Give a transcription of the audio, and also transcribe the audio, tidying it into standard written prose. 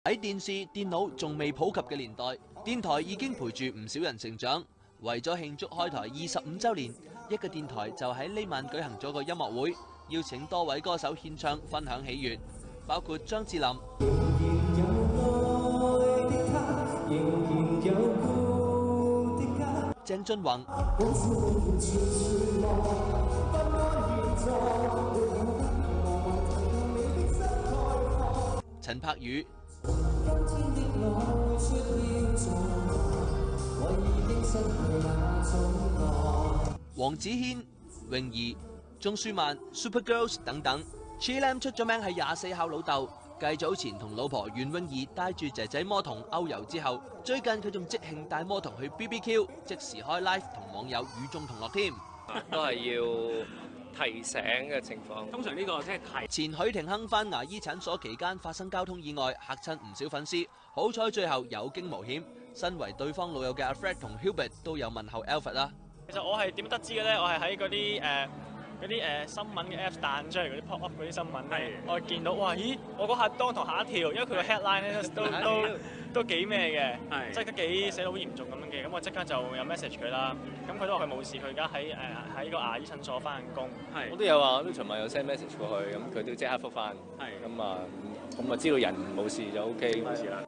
喺電視、電腦仲未普及嘅年代，電台已經陪住唔少人成長。為咗慶祝開台25週年，一個電台就喺呢晚舉行咗個音樂會，邀請多位歌手獻唱，分享喜悅，包括張智霖、鄭俊弘、陳柏宇、黃子軒、泳兒、鐘舒漫、Super Girls 等等。Chilam 出咗名係24孝老豆，繼早前同老婆袁詠儀帶住仔仔魔童歐遊之後，最近佢仲即興帶魔童去 BBQ， 即時開 live 同網友與眾同樂添。都係要提醒嘅情況。通常呢個即係前許廷鏗返牙醫診所期間發生交通意外，嚇親唔少粉絲。好彩最後有驚無險。身為對方老友嘅阿 Fred 同 Hubert 都有問候 Alfred 啦。其實我係點得知嘅咧？我係喺嗰啲新聞嘅 Apps 彈出嚟嗰啲 pop up 嗰啲新聞咧，我見到哇咦！我嗰下當堂嚇一跳，因為佢個 headline 咧都幾咩嘅，即係幾寫到好嚴重咁樣嘅。咁我即刻就有 message 佢啦。咁佢都話佢冇事，佢而家喺個牙醫診所翻緊工。我都有啊，我都尋晚有 send message 過去，咁佢都即刻覆翻。咁啊知道人冇事就 OK。冇事啦。